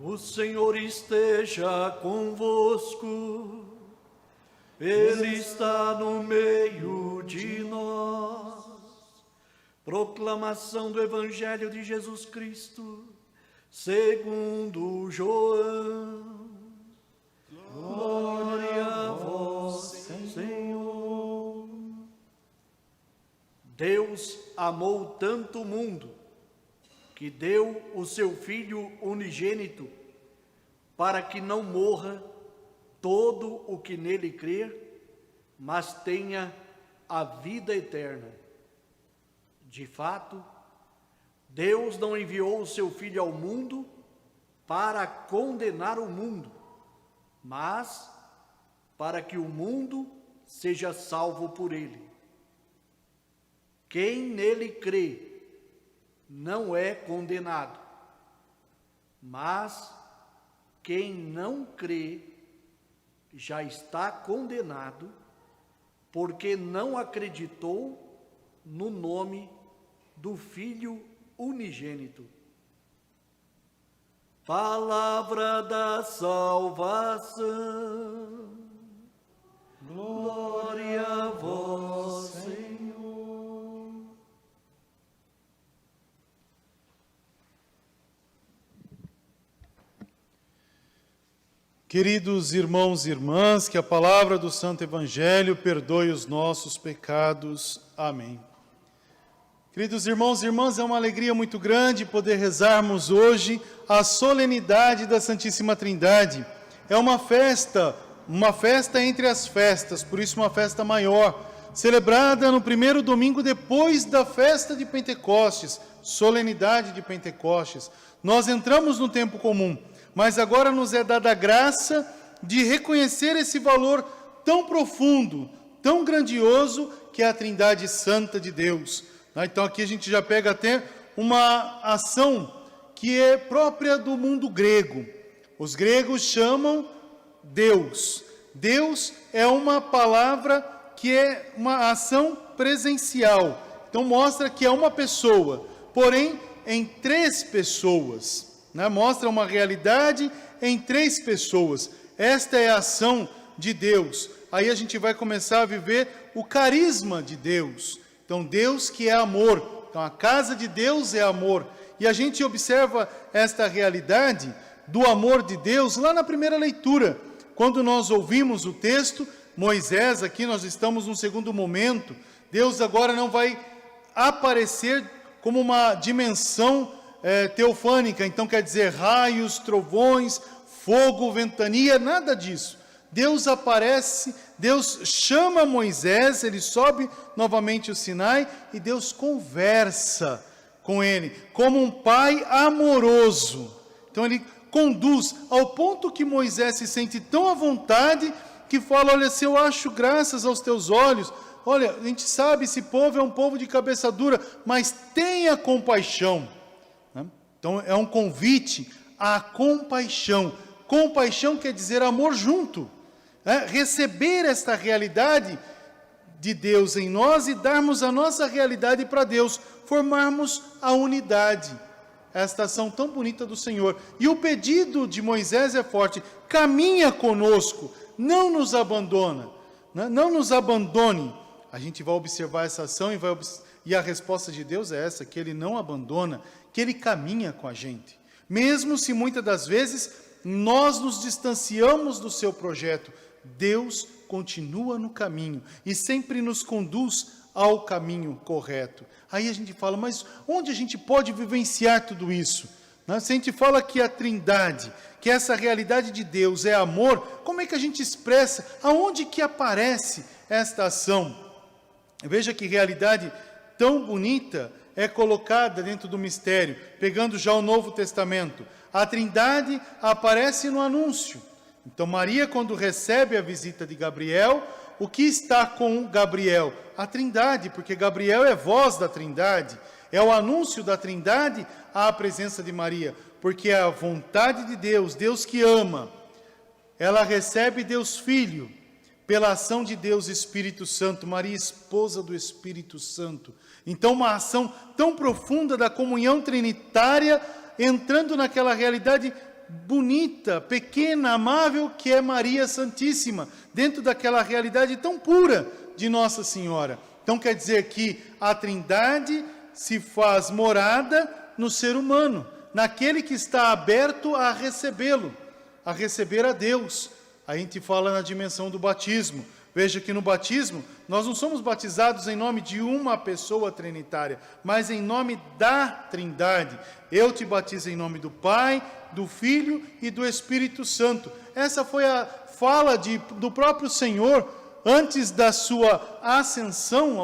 O Senhor esteja convosco, Ele está no meio de nós. Proclamação do Evangelho de Jesus Cristo, segundo João. Glória a vós, Senhor. Deus amou tanto o mundo, que deu o seu Filho unigênito, para que não morra todo o que nele crer, mas tenha a vida eterna. De fato, Deus não enviou o seu Filho ao mundo para condenar o mundo, mas para que o mundo seja salvo por ele. Quem nele crê não é condenado, mas quem não crê já está condenado, porque não acreditou no nome do Filho unigênito. Palavra da salvação. Glória a vós, Senhor. Queridos irmãos e irmãs, que a palavra do Santo Evangelho perdoe os nossos pecados. Amém. Queridos irmãos e irmãs, é uma alegria muito grande poder rezarmos hoje a solenidade da Santíssima Trindade. É uma festa entre as festas, por isso uma festa maior, celebrada no primeiro domingo depois da festa de Pentecostes, solenidade de Pentecostes. Nós entramos no tempo comum, mas agora nos é dada a graça de reconhecer esse valor tão profundo, tão grandioso, que é a Trindade Santa de Deus. Então aqui a gente já pega até uma ação que é própria do mundo grego. Os gregos chamam Deus. Deus é uma palavra que é uma ação presencial. Então mostra que é uma pessoa, porém em três pessoas. Mostra uma realidade em três pessoas. Esta é a ação de Deus. Aí a gente vai começar a viver o carisma de Deus. Então Deus que é amor. Então a casa de Deus é amor. E a gente observa esta realidade do amor de Deus lá na primeira leitura. Quando nós ouvimos o texto, Moisés, aqui nós estamos num segundo momento. Deus agora não vai aparecer como uma dimensão teofânica, então quer dizer raios, trovões, fogo, ventania, nada disso. Deus aparece, Deus chama Moisés, ele sobe novamente o Sinai e Deus conversa com ele, como um pai amoroso. Então ele conduz ao ponto que Moisés se sente tão à vontade que fala: olha, se eu acho graças aos teus olhos, olha, a gente sabe, esse povo é um povo de cabeça dura, mas tenha compaixão. Então é um convite à compaixão. Compaixão quer dizer amor junto. Receber esta realidade de Deus em nós e darmos a nossa realidade para Deus. Formarmos a unidade. Esta ação tão bonita do Senhor. E o pedido de Moisés é forte: caminha conosco, não nos abandona. Não nos abandone. A gente vai observar essa ação e a resposta de Deus é essa, que Ele não abandona, que Ele caminha com a gente. Mesmo se muitas das vezes nós nos distanciamos do seu projeto, Deus continua no caminho e sempre nos conduz ao caminho correto. Aí a gente fala, mas onde a gente pode vivenciar tudo isso? Se a gente fala que a Trindade, que essa realidade de Deus é amor, como é que a gente expressa? Aonde que aparece esta ação? Veja que realidade tão bonita é colocada dentro do mistério, pegando já o Novo Testamento. A Trindade aparece no anúncio. Então Maria, quando recebe a visita de Gabriel, o que está com Gabriel? A Trindade, porque Gabriel é voz da Trindade, é o anúncio da Trindade à presença de Maria, porque é a vontade de Deus, Deus que ama. Ela recebe Deus Filho, pela ação de Deus Espírito Santo, Maria, esposa do Espírito Santo. Então, uma ação tão profunda da comunhão trinitária, entrando naquela realidade bonita, pequena, amável, que é Maria Santíssima, dentro daquela realidade tão pura de Nossa Senhora. Então quer dizer que a Trindade se faz morada no ser humano, naquele que está aberto a recebê-lo, a receber a Deus. A gente fala na dimensão do batismo. Veja que no batismo, nós não somos batizados em nome de uma pessoa trinitária, mas em nome da Trindade. Eu te batizo em nome do Pai, do Filho e do Espírito Santo. Essa foi a fala do próprio Senhor, antes da sua ascensão,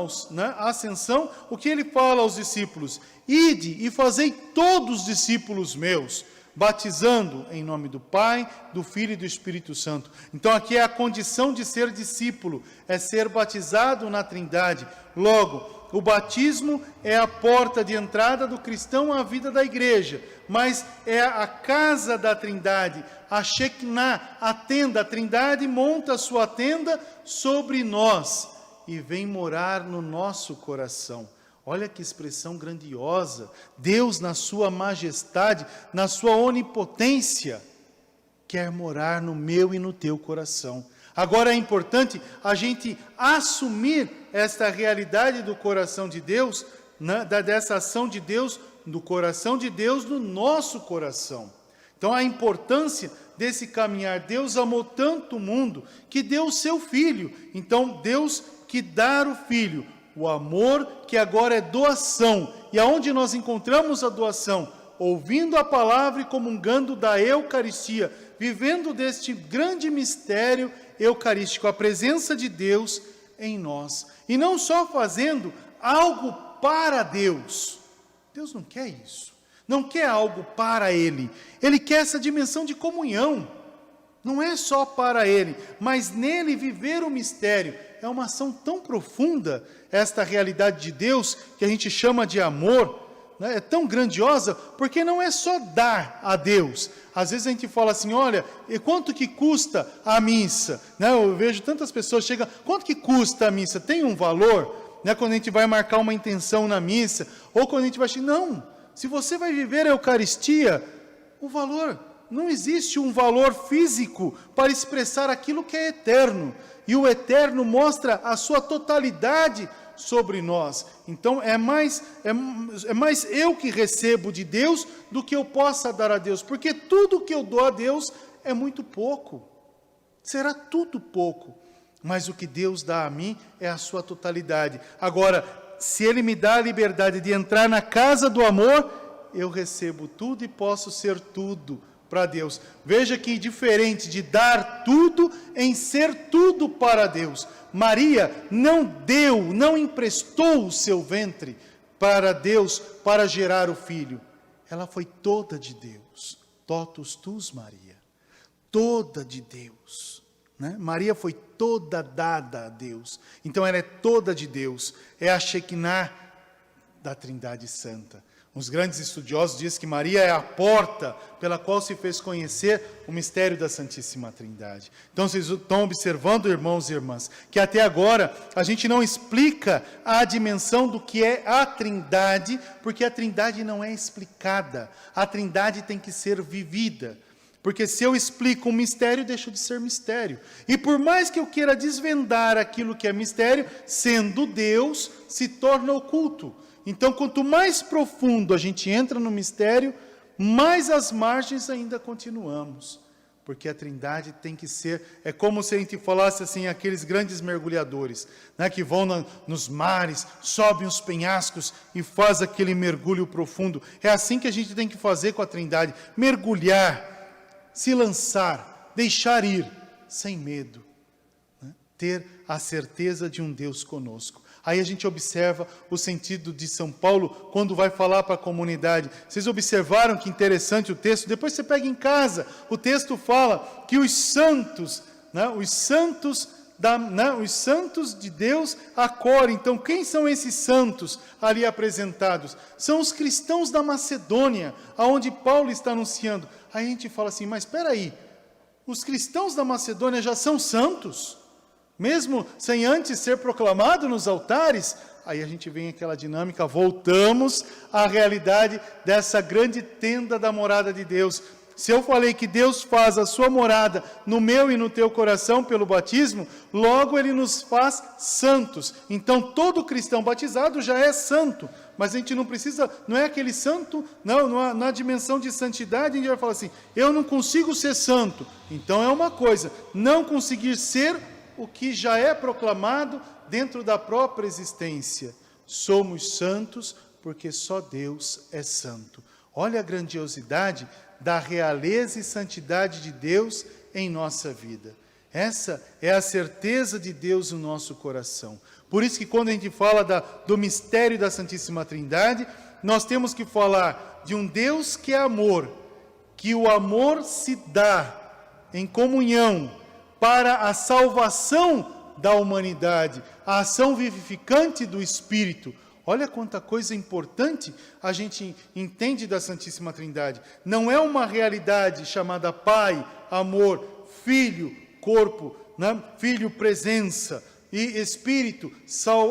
o que ele fala aos discípulos? Ide e fazei todos os discípulos meus, batizando em nome do Pai, do Filho e do Espírito Santo. Então aqui é a condição de ser discípulo, é ser batizado na Trindade. Logo, o batismo é a porta de entrada do cristão à vida da igreja, mas é a casa da Trindade, a Shekinah, a tenda. A Trindade monta a sua tenda sobre nós e vem morar no nosso coração. Olha que expressão grandiosa. Deus, na sua majestade, na sua onipotência, quer morar no meu e no teu coração. Agora é importante a gente assumir esta realidade do coração de Deus, dessa ação de Deus, do coração de Deus no nosso coração. Então a importância desse caminhar. Deus amou tanto o mundo que deu o seu Filho. Então Deus que dá o Filho, o amor que agora é doação. E aonde nós encontramos a doação? Ouvindo a palavra e comungando da Eucaristia, vivendo deste grande mistério eucarístico, a presença de Deus em nós. E não só fazendo algo para Deus. Deus não quer isso. Não quer algo para Ele. Ele quer essa dimensão de comunhão. Não é só para Ele, mas nele viver o mistério. É uma ação tão profunda, esta realidade de Deus, que a gente chama de amor, né? É tão grandiosa, porque não é só dar a Deus. Às vezes a gente fala assim, olha, e quanto que custa a missa? Né? Eu vejo tantas pessoas chegam, quanto que custa a missa? Tem um valor? Né? Quando a gente vai marcar uma intenção na missa, ou quando a gente vai... Não, se você vai viver a Eucaristia, o valor... Não existe um valor físico para expressar aquilo que é eterno. E o eterno mostra a sua totalidade sobre nós. Então é mais eu que recebo de Deus do que eu possa dar a Deus. Porque tudo que eu dou a Deus é muito pouco. Será tudo pouco. Mas o que Deus dá a mim é a sua totalidade. Agora, se Ele me dá a liberdade de entrar na casa do amor, eu recebo tudo e posso ser tudo para Deus. Veja que diferente de dar tudo em ser tudo para Deus. Maria não emprestou o seu ventre para Deus para gerar o filho. Ela foi toda de Deus. Totus tus, Maria. Toda de Deus. Né? Maria foi toda dada a Deus. Então ela é toda de Deus. É a Shekinah da Trindade Santa. Os grandes estudiosos dizem que Maria é a porta pela qual se fez conhecer o mistério da Santíssima Trindade. Então vocês estão observando, irmãos e irmãs, que até agora a gente não explica a dimensão do que é a Trindade, porque a Trindade não é explicada. A Trindade tem que ser vivida. Porque se eu explico um mistério, deixa de ser mistério. E por mais que eu queira desvendar aquilo que é mistério, sendo Deus, se torna oculto. Então, quanto mais profundo a gente entra no mistério, mais às margens ainda continuamos. Porque a Trindade tem que ser... É como se a gente falasse assim, aqueles grandes mergulhadores, né, que vão nos mares, sobem os penhascos e faz aquele mergulho profundo. É assim que a gente tem que fazer com a Trindade. Mergulhar, se lançar, deixar ir, sem medo. Né? Ter a certeza de um Deus conosco. Aí a gente observa o sentido de São Paulo quando vai falar para a comunidade. Vocês observaram que interessante o texto? Depois você pega em casa, o texto fala que os santos, né, os santos de Deus acolhem. Então, quem são esses santos ali apresentados? São os cristãos da Macedônia, aonde Paulo está anunciando. Aí a gente fala assim, mas espera aí, os cristãos da Macedônia já são santos? Mesmo sem antes ser proclamado nos altares? Aí a gente vem aquela dinâmica, voltamos à realidade dessa grande tenda da morada de Deus. Se eu falei que Deus faz a sua morada no meu e no teu coração pelo batismo, logo Ele nos faz santos. Então todo cristão batizado já é santo. Mas a gente não precisa, não é aquele santo, não, na dimensão de santidade a gente vai falar assim, eu não consigo ser santo. Então é uma coisa, não conseguir ser o que já é proclamado dentro da própria existência. Somos santos porque só Deus é santo. Olha a grandiosidade da realeza e santidade de Deus em nossa vida. Essa é a certeza de Deus no nosso coração. Por isso que quando a gente fala do mistério da Santíssima Trindade, nós temos que falar de um Deus que é amor, que o amor se dá em comunhão para a salvação da humanidade, a ação vivificante do Espírito. Olha quanta coisa importante a gente entende da Santíssima Trindade. Não é uma realidade chamada Pai, amor, Filho, corpo, né? Filho, presença, e Espírito,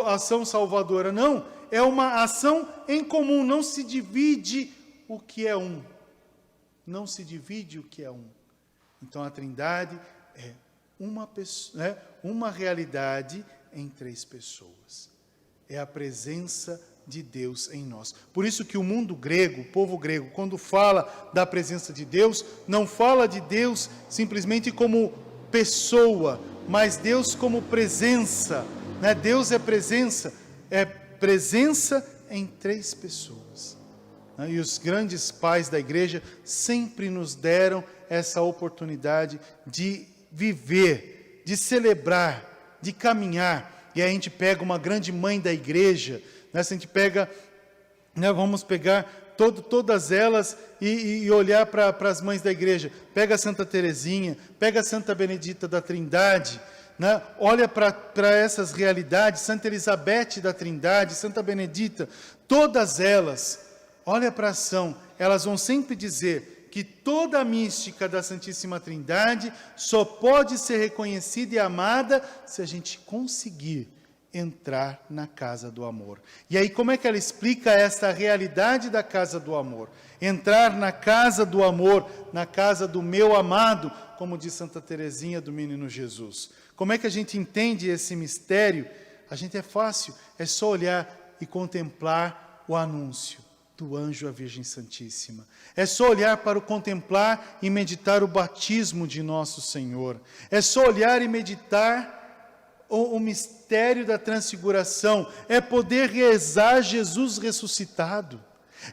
ação salvadora. Não, é uma ação em comum, não se divide o que é um. Não se divide o que é um. Então a Trindade é uma realidade em três pessoas. É a presença de Deus em nós. Por isso que o mundo grego, o povo grego, quando fala da presença de Deus, não fala de Deus simplesmente como pessoa, mas Deus como presença, né? Deus é presença em três pessoas. Né? E os grandes pais da igreja sempre nos deram essa oportunidade de viver, de celebrar, de caminhar. E aí a gente pega uma grande mãe da igreja, né? Se a gente pega, né? Vamos pegar todas elas e olhar para as mães da igreja. Pega a Santa Teresinha, pega a Santa Benedita da Trindade, né? Olha para essas realidades, Santa Elizabeth da Trindade, Santa Benedita, todas elas, olha para a ação, elas vão sempre dizer que toda a mística da Santíssima Trindade só pode ser reconhecida e amada se a gente conseguir entrar na casa do amor. E aí como é que ela explica esta realidade da casa do amor? Entrar na casa do amor, na casa do meu amado, como diz Santa Teresinha do Menino Jesus. Como é que a gente entende esse mistério? A gente é fácil, é só olhar e contemplar o anúncio do anjo à Virgem Santíssima. É só olhar para contemplar e meditar o batismo de nosso Senhor. É só olhar e meditar o mistério da transfiguração, é poder rezar Jesus ressuscitado,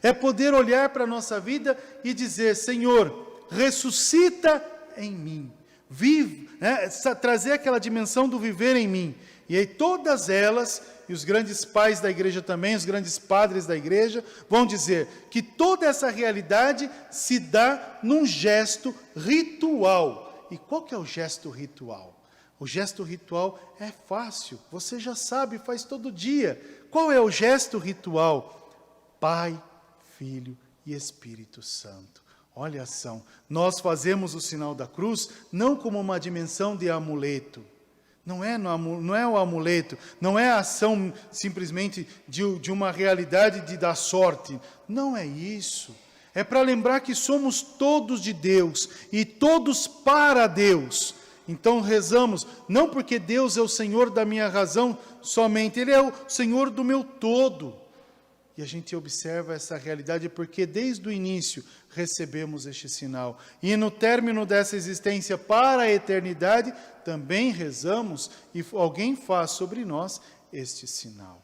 é poder olhar para a nossa vida e dizer, Senhor, ressuscita em mim, vive, né? Trazer aquela dimensão do viver em mim. E aí todas elas, e os grandes pais da igreja também, os grandes padres da igreja, vão dizer que toda essa realidade se dá num gesto ritual. E qual que é o gesto ritual? O gesto ritual é fácil, você já sabe, faz todo dia. Qual é o gesto ritual? Pai, Filho e Espírito Santo. Olha a ação. Nós fazemos o sinal da cruz não como uma dimensão de amuleto. Não é o amuleto, não é a ação simplesmente de uma realidade de dar sorte. Não é isso. É para lembrar que somos todos de Deus e todos para Deus. Então rezamos, não porque Deus é o Senhor da minha razão somente, Ele é o Senhor do meu todo. E a gente observa essa realidade porque desde o início recebemos este sinal. E no término dessa existência para a eternidade, também rezamos e alguém faz sobre nós este sinal.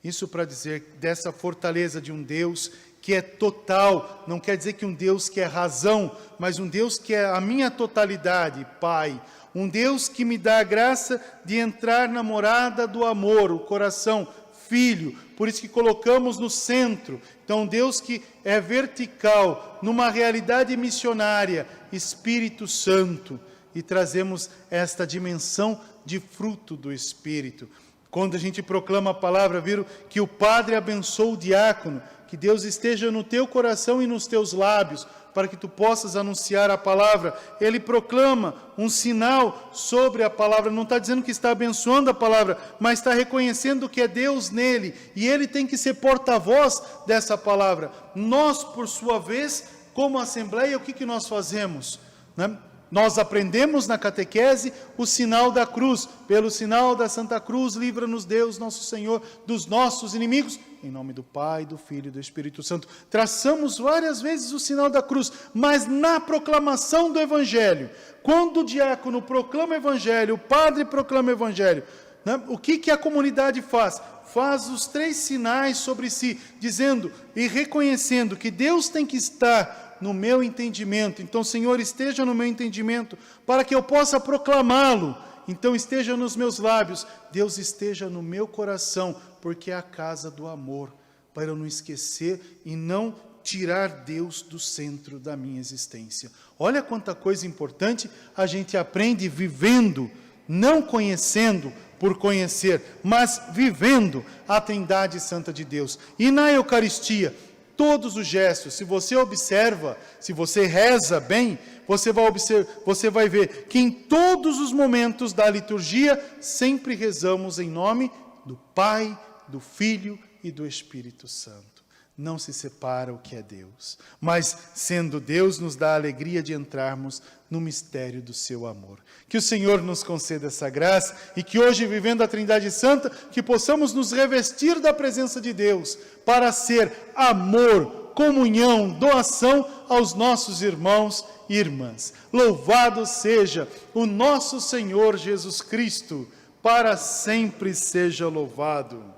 Isso para dizer dessa fortaleza de um Deus que é total, não quer dizer que um Deus que é razão, mas um Deus que é a minha totalidade, Pai. Um Deus que me dá a graça de entrar na morada do amor, o coração, Filho. Por isso que colocamos no centro. Então, Deus que é vertical, numa realidade missionária, Espírito Santo. E trazemos esta dimensão de fruto do Espírito. Quando a gente proclama a palavra, viram que o Padre abençoa o diácono, que Deus esteja no teu coração e nos teus lábios, para que tu possas anunciar a palavra. Ele proclama um sinal sobre a palavra, não está dizendo que está abençoando a palavra, mas está reconhecendo que é Deus nele, e ele tem que ser porta-voz dessa palavra. Nós, por sua vez, como assembleia, o que nós fazemos? Né? Nós aprendemos na catequese o sinal da cruz. Pelo sinal da Santa Cruz, livra-nos Deus, nosso Senhor, dos nossos inimigos. Em nome do Pai, do Filho e do Espírito Santo. Traçamos várias vezes o sinal da cruz, mas na proclamação do Evangelho, quando o diácono proclama o Evangelho, o padre proclama o Evangelho, né? O que a comunidade faz? Faz os 3 sinais sobre si, dizendo e reconhecendo que Deus tem que estar no meu entendimento. Então, Senhor, esteja no meu entendimento, para que eu possa proclamá-lo. Então, esteja nos meus lábios. Deus esteja no meu coração, porque é a casa do amor, para eu não esquecer e não tirar Deus do centro da minha existência. Olha quanta coisa importante a gente aprende vivendo, não conhecendo por conhecer, mas vivendo a Trindade Santa de Deus. E na Eucaristia, todos os gestos, se você observa, se você reza bem, você vai ver que em todos os momentos da liturgia, sempre rezamos em nome do Pai, do Filho e do Espírito Santo. Não se separa o que é Deus, mas sendo Deus nos dá a alegria de entrarmos no mistério do seu amor. Que o Senhor nos conceda essa graça e que hoje, vivendo a Trindade Santa, que possamos nos revestir da presença de Deus para ser amor, comunhão, doação aos nossos irmãos e irmãs. Louvado seja o nosso Senhor Jesus Cristo, para sempre seja louvado.